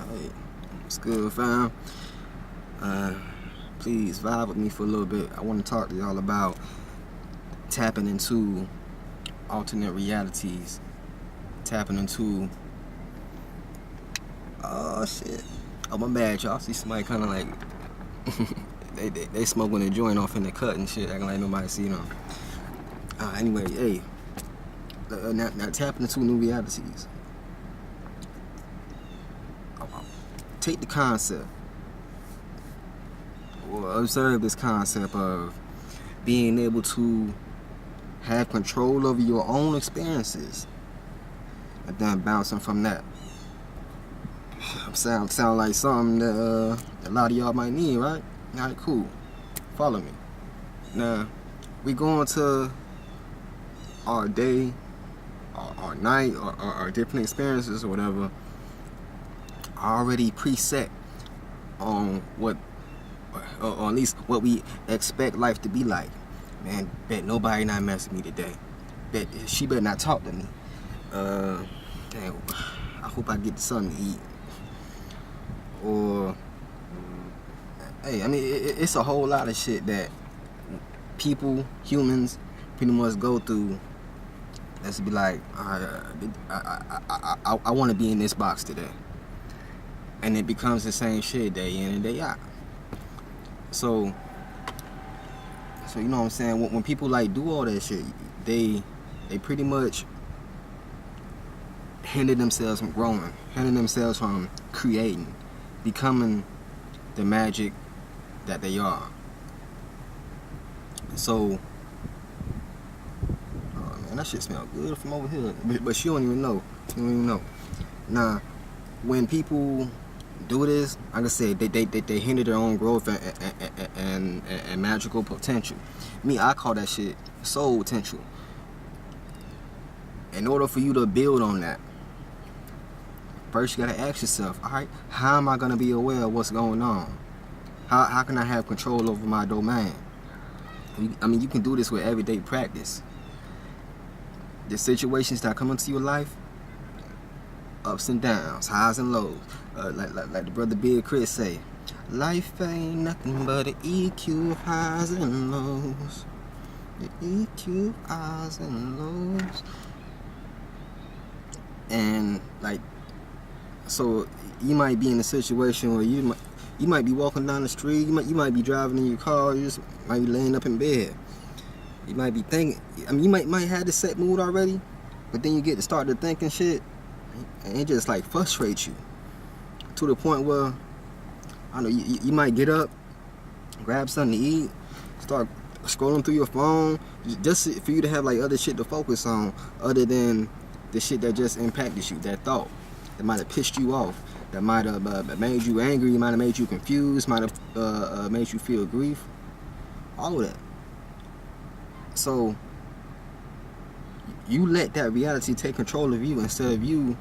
Hey, what's good, fam? Please vibe with me for a little bit. I want to talk to y'all about tapping into alternate realities, tapping into. Oh shit! Oh my bad, y'all. See somebody kind of like they smoking a joint off in the cut and shit, acting like nobody see them. Anyway, hey, now tapping into new realities. Take the concept, or observe this concept of being able to have control over your own experiences, and then bouncing from that. Sound like something that a lot of y'all might need, right? Alright, cool. Follow me. Now, we go into our day, our night, or our different experiences or whatever, already preset on what, or at least what we expect life to be like. Man, bet nobody not messing with me today. Bet she better not talk to me. Damn, I hope I get something to eat. Or, hey, I mean, it's a whole lot of shit that people, humans, pretty much go through. Let's be like, I want to be in this box today. And it becomes the same shit day in and day out. So you know what I'm saying? When people like do all that shit, they pretty much hinder themselves from growing, hinder themselves from creating, becoming the magic that they are. So, oh man, that shit smell good from over here. But she don't even know. She don't even know. Nah, when people do this, like I said, they hinder their own growth and magical potential. Me, I call that shit soul potential. In order for you to build on that, first you gotta ask yourself, all right, how am I gonna be aware of what's going on? How can I have control over my domain? I mean, you can do this with everyday practice. The situations that come into your life, ups and downs, highs and lows. Like the brother Big Chris say, life ain't nothing but an EQ highs and lows. The EQ highs and lows. And like, so you might be in a situation where you might be walking down the street, you might be driving in your car, you just might be laying up in bed. You might be thinking, I mean, you might have the set mood already, but then you get to start to thinking shit, and it just like frustrates you to the point where, I don't know, you might get up, grab something to eat, start scrolling through your phone, just for you to have like other shit to focus on other than the shit that just impacted you, that thought that might have pissed you off, that might have made you angry, might have made you confused, might have made you feel grief, all of that. So you let that reality take control of you instead of you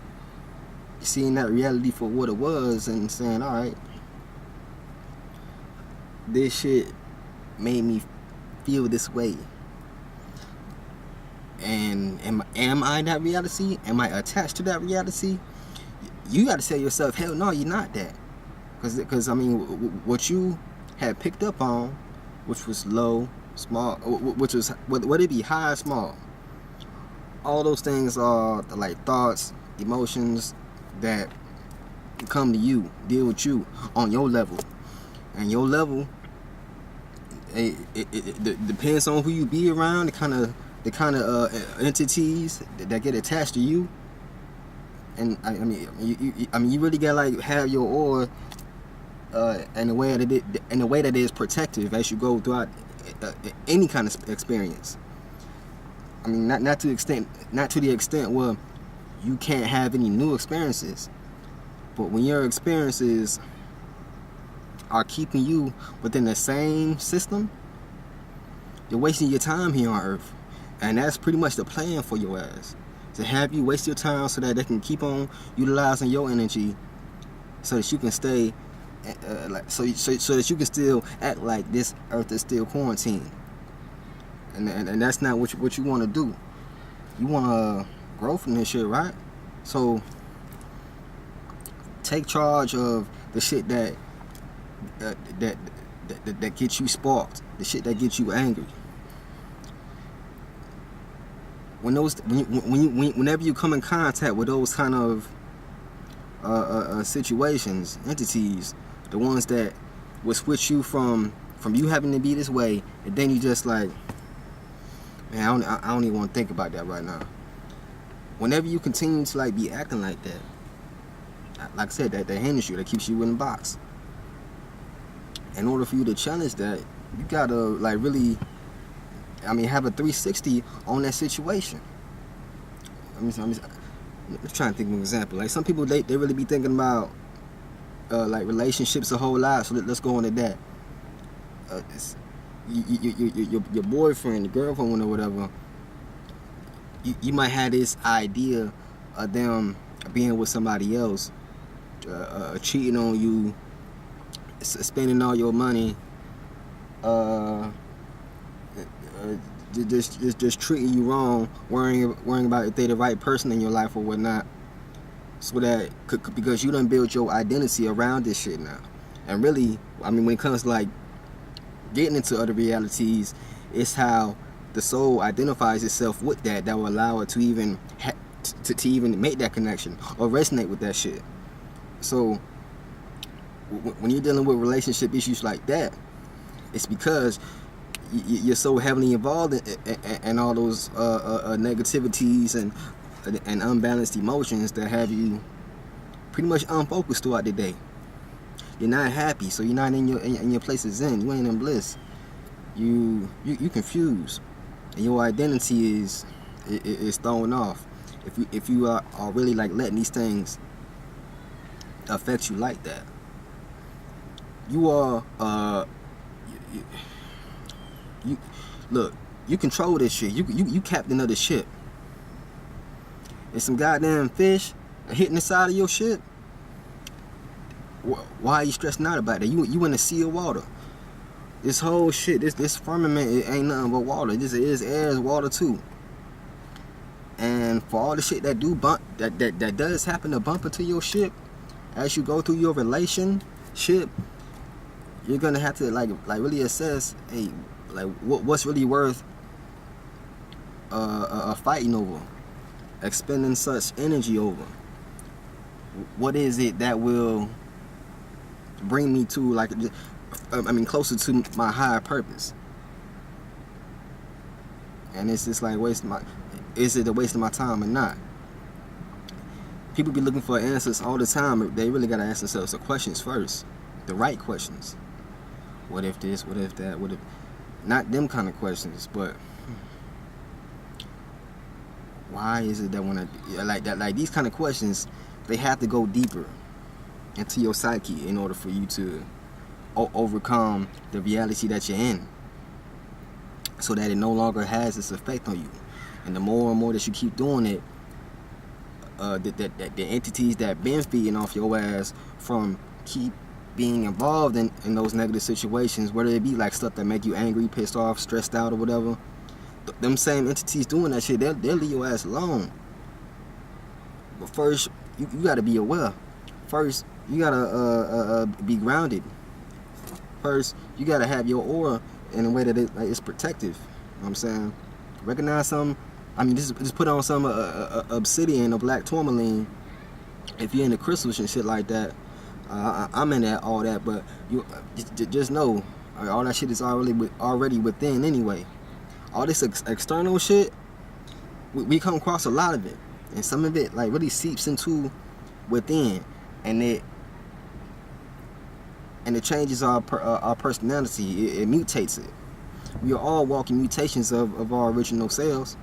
seeing that reality for what it was and saying, all right, this shit made me feel this way. And am I that reality? Am I attached to that reality? You got to tell yourself, hell no, you're not that. Because I mean, what you had picked up on, which was low, small, which was, whether it be high or small, all those things are like thoughts, emotions that come to you, deal with you on your level. And your level, it depends on who you be around, the kind of entities that get attached to you. And I mean, you really gotta like have your aura in a way that is protective as you go throughout any kind of experience. I mean, not to the extent where you can't have any new experiences, but when your experiences are keeping you within the same system, you're wasting your time here on Earth, and that's pretty much the plan for your ass. To have you waste your time so that they can keep on utilizing your energy, so that you can stay, so that you can still act like this Earth is still quarantined. And that's not what you want to do. You want to grow from this shit, right? So Take charge of the shit that that gets you sparked, the shit that gets you angry. Whenever you come in contact with those kind of situations, entities, the ones that will switch you from you having to be this way, and then you just like, man, I don't even want to think about that right now. Whenever you continue to like be acting like that, like I said, that hinders you, that keeps you in the box. In order for you to challenge that, you gotta like really, have a 360 on that situation. I'm trying to think of an example. Like some people, they really be thinking about like relationships a whole lot. So let's go into that. Your boyfriend, your girlfriend, or whatever. You might have this idea of them being with somebody else, cheating on you, spending all your money, just treating you wrong, worrying about if they're the right person in your life or whatnot. So that because you done build your identity around this shit now, and really, when it comes to like getting into other realities, it's how the soul identifies itself with that will allow it to even to even make that connection or resonate with that shit. So when you're dealing with relationship issues like that, it's because you're so heavily involved in all those negativities and unbalanced emotions that have you pretty much unfocused throughout the day. You're not happy, so you're not in your place of zen. You ain't in bliss. You confused, and your identity is thrown off. If you are really like letting these things affect you like that, you are you look. You control this shit. You captain of the ship. And some goddamn fish hitting the side of your ship. Why are you stressing out about that? You in a sea of water. This whole shit, this firmament, it ain't nothing but water. This is air, is water too. And for all the shit that that does happen to bump into your ship, as you go through your relationship, you're gonna have to like really assess, hey, like what's really worth fighting over, expending such energy over. What is it that will bring me to like, closer to my higher purpose? And it's just like is it a waste of my time or not? People be looking for answers all the time, but they really gotta ask themselves the questions first, the right questions. What if this? What if that? What if? Not them kind of questions, but why is it that when I like that, like these kind of questions, they have to go deeper into your psyche in order for you to overcome the reality that you're in, so that it no longer has this effect on you. And the more and more that you keep doing it, the entities that been feeding off your ass from keep being involved in those negative situations, whether it be like stuff that make you angry, pissed off, stressed out, or whatever, them same entities doing that shit, they'll leave your ass alone. But first, you gotta be aware. First, you gotta be grounded. First, you gotta have your aura in a way that it's protective. You know what I'm saying? Recognize some. Just put on some obsidian or black tourmaline if you're into crystals and shit like that. I'm in that, all that, but you just know all that shit is already within anyway. All this external shit, we come across a lot of it, and some of it like really seeps into within, and it changes our personality. It mutates it. We are all walking mutations of our original selves.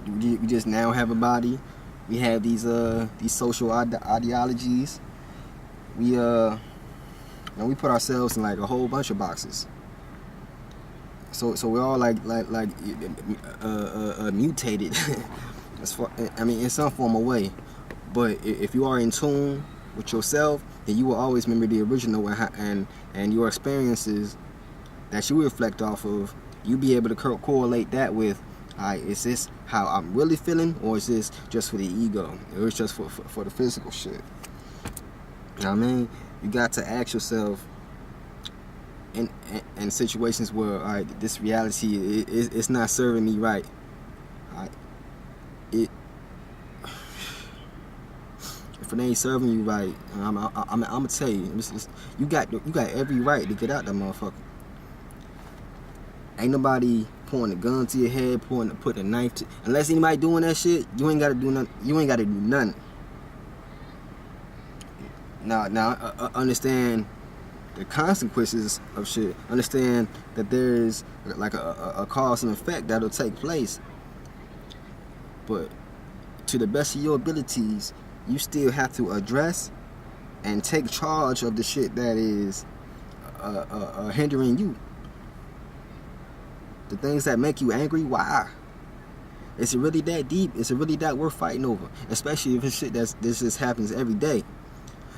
We just now have a body. We have these social ideologies. We put ourselves in like a whole bunch of boxes. So we're all like mutated, as far, in some form of way. But if you are in tune with yourself, then you will always remember the original, and your experiences that you reflect off of. You be able to correlate that with Alright, is this how I'm really feeling, or is this just for the ego? Or it's just for the physical shit? You know what I mean? You got to ask yourself in situations where, alright, this reality it's not serving me right. Alright, if it ain't serving you right, I'm gonna tell you, you got every right to get out that motherfucker. Ain't nobody pointing a gun to your head, putting a knife to, unless anybody doing that shit. You ain't gotta do nothing. You ain't gotta do nothing. Now, understand the consequences of shit. Understand that there's like a cause and effect that'll take place. But to the best of your abilities, you still have to address and take charge of the shit that is hindering you. The things that make you angry, why? Is it really that deep? Is it really that worth fighting over? Especially if it's shit this just happens every day.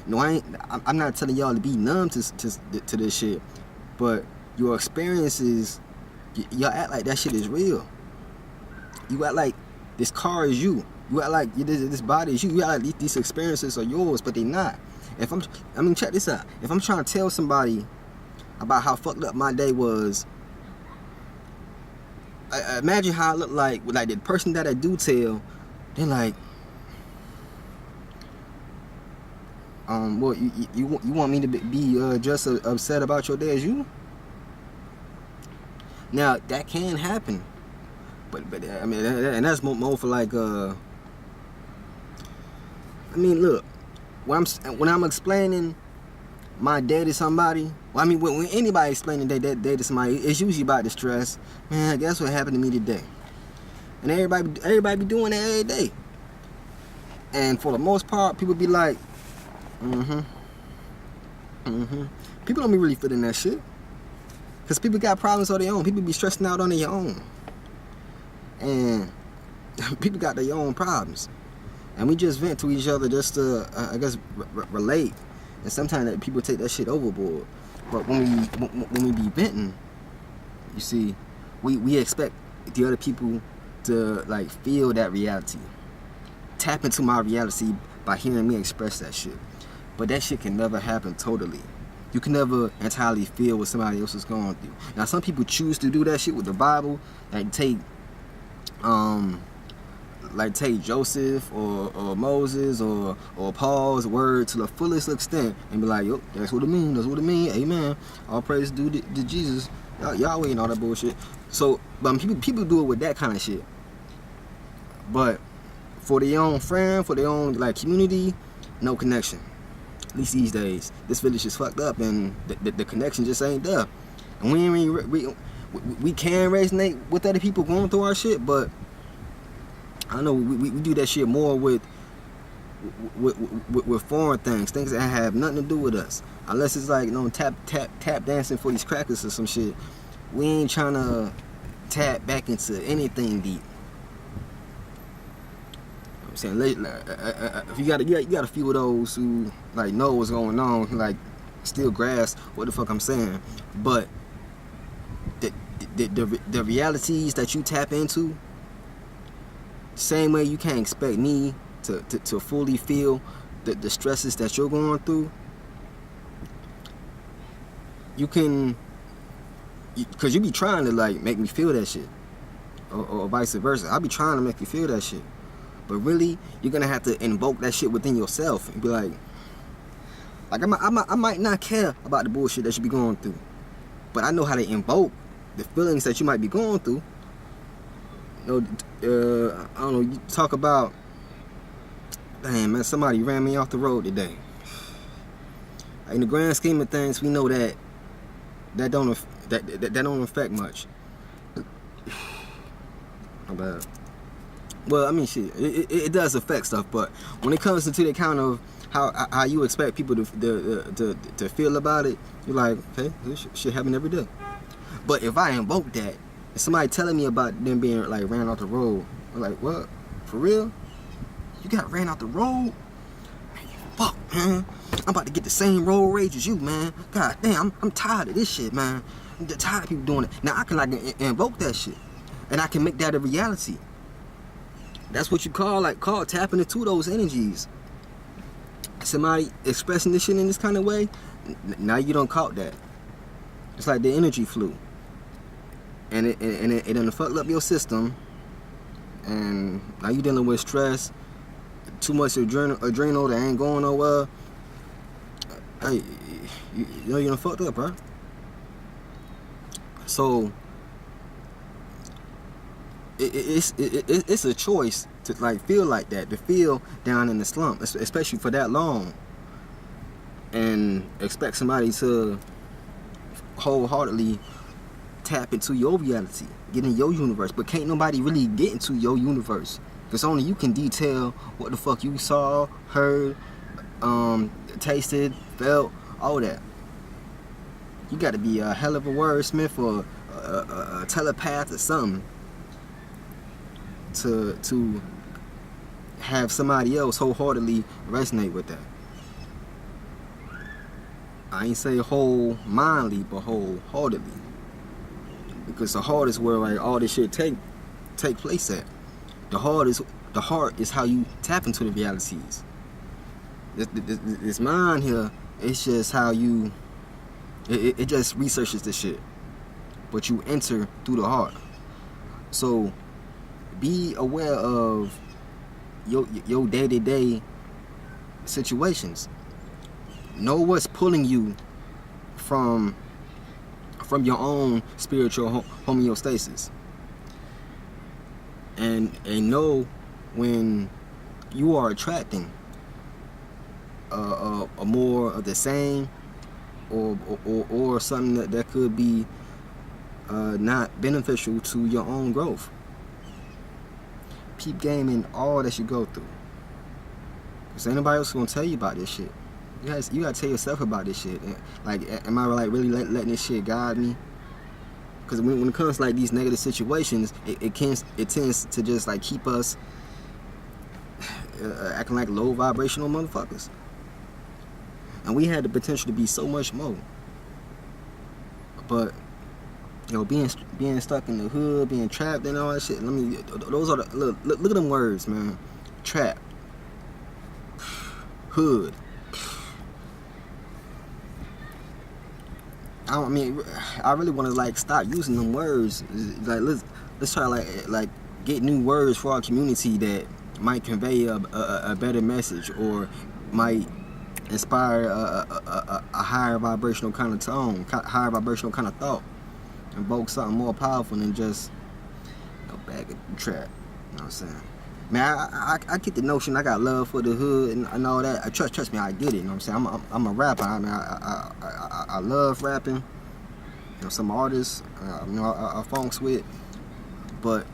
No, I'm not telling y'all to be numb to this shit, but your experiences, y'all act like that shit is real. You act like this car is you. You act like this body is you. You act like these experiences are yours, but they not. Check this out. If I'm trying to tell somebody about how fucked up my day was, imagine how I look like the person that I do tell. They're like, what you want me to be just upset about your day as you? Now that can happen, but I mean, and that's more for like look, when I'm explaining my day to somebody, when anybody explaining their day to somebody, it's usually about the stress. Man, guess what happened to me today? And everybody be doing that every day. And for the most part, people be like, People don't be really feeling that shit. Because people got problems of their own. People be stressing out on their own. And people got their own problems. And we just vent to each other just to, I guess, relate. And sometimes people take that shit overboard. But when we be venting, you see, we expect the other people to like feel that reality. Tap into my reality by hearing me express that shit. But that shit can never happen totally. You can never entirely feel what somebody else is going through. Now some people choose to do that shit with the Bible, like take Joseph or Moses or Paul's word to the fullest extent and be like, yo, that's what it means, amen. All praise due to Jesus, Yahweh and all that bullshit. So, but people do it with that kind of shit. But for their own friend, for their own like community, no connection. At least these days, this village is fucked up and the connection just ain't there. And we can resonate with other people going through our shit, but I don't know, we do that shit more with foreign things that have nothing to do with us. Unless it's like, tap dancing for these crackers or some shit. We ain't trying to tap back into anything deep. I'm saying, if you got a few of those who like know what's going on, like still grasp what the fuck I'm saying. But the realities that you tap into, same way you can't expect me to fully feel the stresses that you're going through. You can, because you be trying to like make me feel that shit, or vice versa. I be trying to make you feel that shit. But really, you're gonna have to invoke that shit within yourself and be like I might not care about the bullshit that you be going through, but I know how to invoke the feelings that you might be going through. I don't know. You talk about, damn man, somebody ran me off the road today. In the grand scheme of things, we know that don't affect much. My bad. Well, I mean, shit, it does affect stuff, but when it comes into the account of how you expect people to feel about it, you're like, okay, this shit happen every day. But if I invoke that, and somebody telling me about them being like ran off the road, I'm like, what? For real? You got ran off the road? Man, fuck, man. I'm about to get the same road rage as you, man. God damn, I'm tired of this shit, man. I'm tired of people doing it. Now I can like invoke that shit. and I can make that a reality. That's what you call tapping into those energies. Somebody expressing this shit in this kind of way, now you don't caught that. It's like the energy flu, and it done fucked up your system, and now you dealing with stress, too much adrenal that ain't going nowhere. Hey, you know you done fucked up, bro. So it's a choice to like feel like that, to feel down in the slump, especially for that long, and expect somebody to wholeheartedly tap into your reality, get in your universe. But can't nobody really get into your universe, because only you can detail what the fuck you saw, heard, tasted, felt, all that. You got to be a hell of a wordsmith or a telepath or something to have somebody else wholeheartedly resonate with that. I ain't say whole-mindedly, but wholeheartedly, because the heart is where like all this shit take place at. The heart is how you tap into the realities. This mind here, it's just how you it just researches the shit, but you enter through the heart. So be aware of your day-to-day situations. Know what's pulling you from your own spiritual homeostasis, and know when you are attracting a more of the same, or something that could be not beneficial to your own growth. Peep game in all that you go through, because ain't nobody else gonna tell you about this shit. You gotta tell yourself about this shit. Like, am I like really letting this shit guide me? Because when it comes to like these negative situations, it tends to just like keep us acting like low vibrational motherfuckers. And we had the potential to be so much more. But being stuck in the hood, being trapped and all that shit. Those are the look at them words, man. Trapped, hood. I really want to like stop using them words. Like let's try like get new words for our community that might convey a better message, or might inspire a higher vibrational kind of tone, higher vibrational kind of thought, invoke something more powerful than just bag of trap. You know what I'm saying? Man, I get the notion. I got love for the hood and all that. Trust me, I get it. You know what I'm saying? I'm a rapper. I mean, I love rapping. You know, some artists, I funks with, but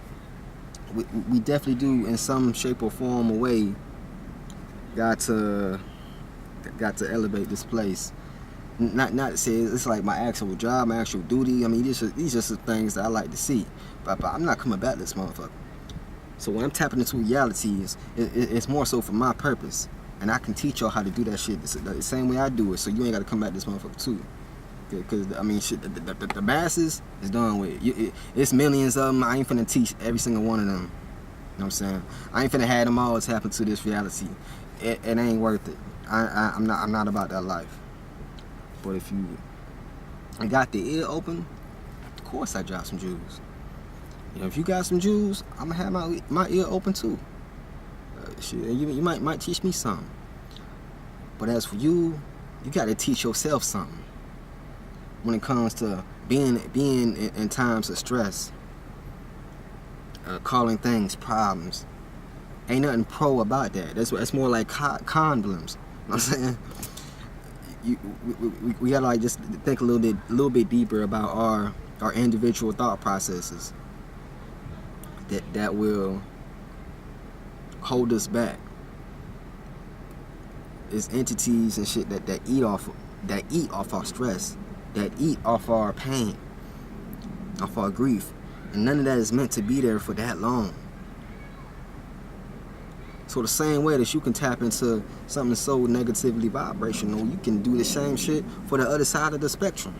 we definitely do, in some shape or form or way, got to elevate this place. Not to say it's like my actual job, my actual duty. I mean, these are just things that I like to see. But I'm not coming back to this motherfucker. So when I'm tapping into realities, it's more so for my purpose. And I can teach y'all how to do that shit the same way I do it, so you ain't got to come back to this motherfucker too. Because, I mean, shit, the masses is done with. It's millions of them. I ain't finna teach every single one of them. You know what I'm saying? I ain't finna have them all tap into this reality. It ain't worth it. I'm not about that life. But if you got the ear open, of course I drop some jewels. You know, if you got some jewels, I'm gonna have my ear open too. Shit, you might teach me something. But as for you, you gotta teach yourself something. When it comes to being in times of stress, calling things problems, ain't nothing pro about that. That's more like condoms. You know what I'm saying? We gotta like just think a little bit deeper about our individual thought processes that will hold us back. It's entities and shit that eat off our stress, that eat off our pain, off our grief, and none of that is meant to be there for that long. So the same way that you can tap into something so negatively vibrational, you can do the same shit for the other side of the spectrum.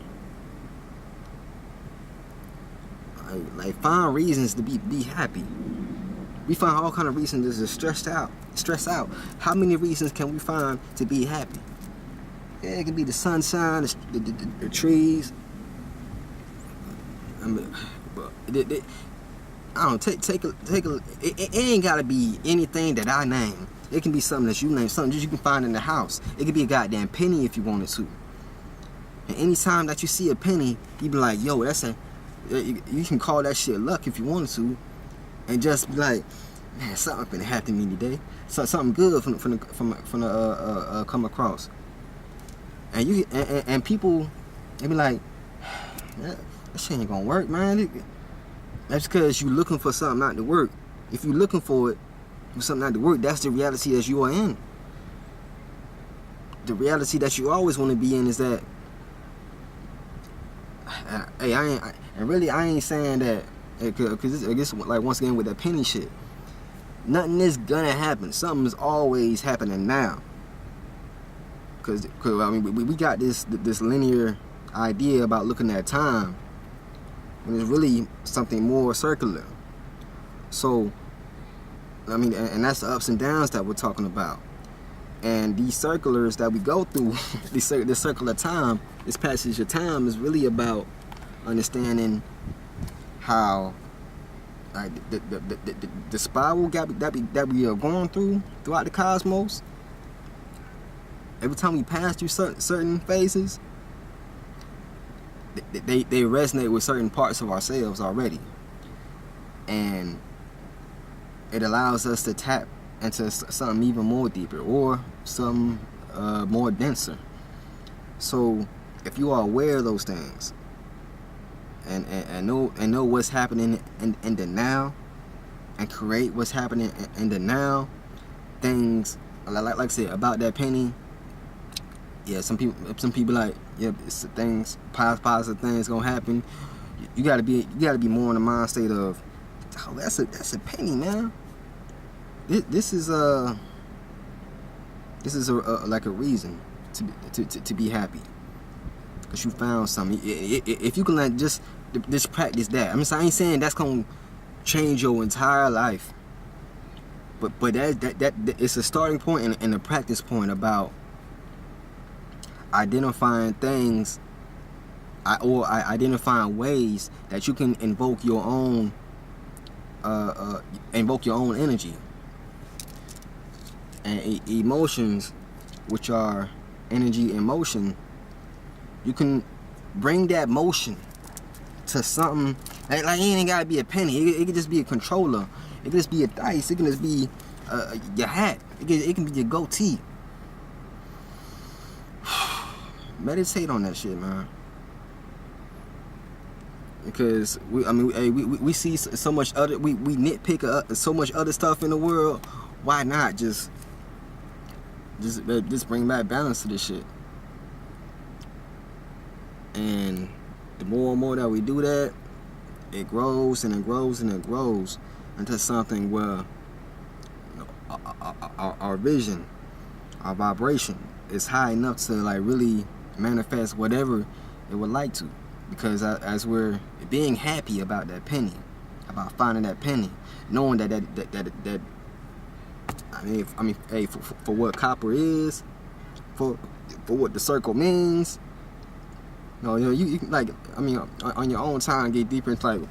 Like, find reasons to be happy. We find all kind of reasons to stress out. How many reasons can we find to be happy? Yeah, it could be the sunshine, the trees. I mean, I don't take a. It ain't gotta be anything that I name. It can be something that you name, something that you can find in the house. It could be a goddamn penny if you wanted to. And anytime that you see a penny, you be like, yo, you can call that shit luck if you wanted to, and just be like, man, something finna happen to me today. So something good from come across. And people, they be like, that shit ain't gonna work, man. That's because you looking for something not to work. If you looking for something not to work, that's the reality that you are in. The reality that you always want to be in is that, hey, I ain't saying that, because I guess, like, once again with that penny shit, nothing is gonna happen. Something's always happening now. Cause I mean, we got this linear idea about looking at time, when it's really something more circular. So, I mean, and that's the ups and downs that we're talking about. And these circulars that we go through, this circular time, this passage of time, is really about understanding how, like, the spiral that we are going throughout the cosmos. Every time we pass through certain phases, they resonate with certain parts of ourselves already, and it allows us to tap into something even more deeper, or some more denser. So if you are aware of those things, and know what's happening in the now, and create what's happening in the now, things like I said about that penny. Yeah, some people like, yeah, it's things, positive things gonna happen. You gotta be more in the mind state of, oh, that's a penny, man. This is like a reason to be happy, because you found something. If you can, like, just practice that. I mean, so I ain't saying that's gonna change your entire life, but that it's a starting point and a practice point about identifying things, or identifying ways that you can invoke your own energy and emotions, which are energy and motion. You can bring that motion to something like it ain't gotta be a penny. It could just be a controller. It could just be a dice. It can just be your hat. It can be your goatee. Meditate on that shit, man. Because we see so much other, we nitpick so much other stuff in the world. Why not just bring back balance to this shit? And the more and more that we do that, it grows and it grows and it grows into something where, you know, our vision, our vibration is high enough to, like, really manifest whatever it would like to. Because as we're being happy about that penny, about finding that penny, knowing that I mean, hey, for what copper is, for what the circle means, you can, like, I mean, on your own time, get deeper into, like,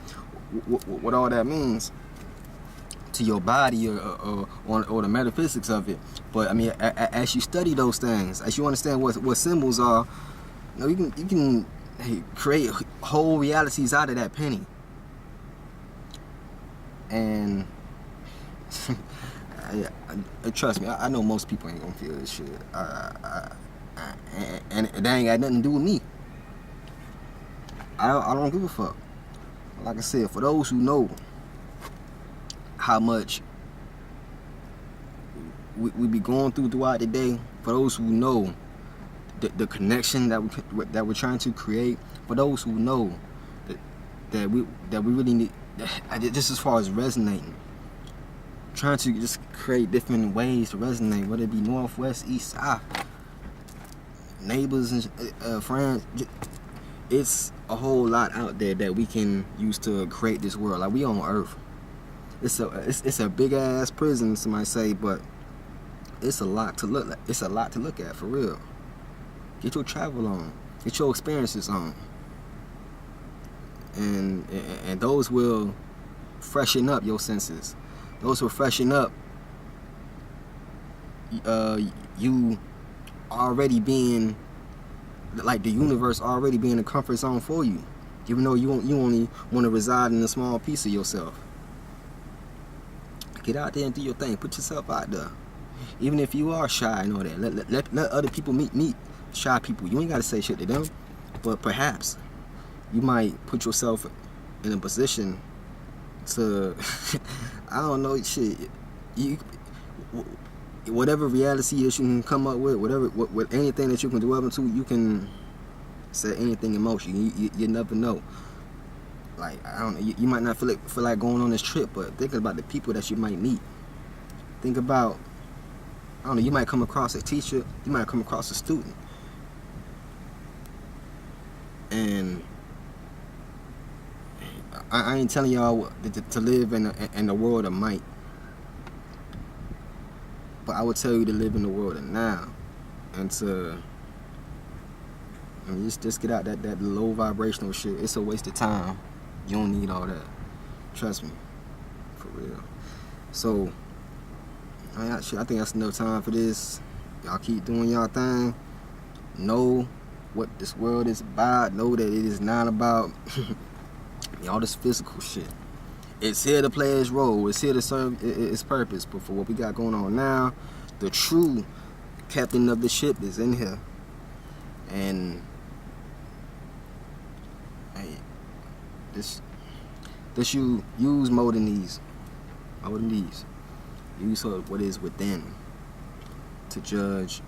what all that means to your body, or the metaphysics of it. But I mean, as you study those things, as you understand what symbols are, you can create whole realities out of that penny. And trust me, I know most people ain't gonna feel this shit. And that ain't got nothing to do with me. I don't give a fuck. Like I said, for those who know how much we be going throughout the day, for those who know the connection that we're trying to create, for those who know that we really need, just as far as resonating, trying to just create different ways to resonate, whether it be north, west, east, south, neighbors and friends. it's a whole lot out there that we can use to create this world. Like, we on Earth. It's a big ass prison, somebody say, but it's a lot to look. It's a lot to look at, for real. Get your travel on. Get your experiences on. And those will freshen up your senses. Those will freshen up you already being, like, the universe already being a comfort zone for you, even though you only want to reside in a small piece of yourself. Get out there and do your thing. Put yourself out there, even if you are shy and all that. Let other people meet shy people. You ain't gotta say shit to them, but perhaps you might put yourself in a position to I don't know, shit. Whatever reality that you can come up with, with anything that you can dwell into, you can set anything in motion. You never know. Like, I don't know, you might not feel like going on this trip, but think about the people that you might meet. Think about, I don't know, you might come across a teacher, you might come across a student, and I ain't telling y'all to live in the world of might, but I would tell you to live in the world of now, and just get out that low vibrational shit. It's a waste of time. You don't need all that. Trust me, for real. So, I think that's enough time for this. Y'all keep doing y'all thing. Know what this world is about. Know that it is not about all this physical shit. It's here to play its role. It's here to serve its purpose. But for what we got going on now, the true captain of the ship is in here. And hey, this you use more than these. Use what is within to judge,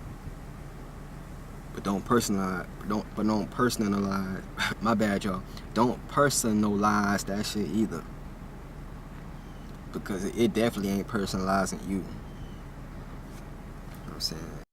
but don't personalize. Don't personalize. My bad, y'all. Don't personalize that shit either, because it definitely ain't personalizing you. You know what I'm saying?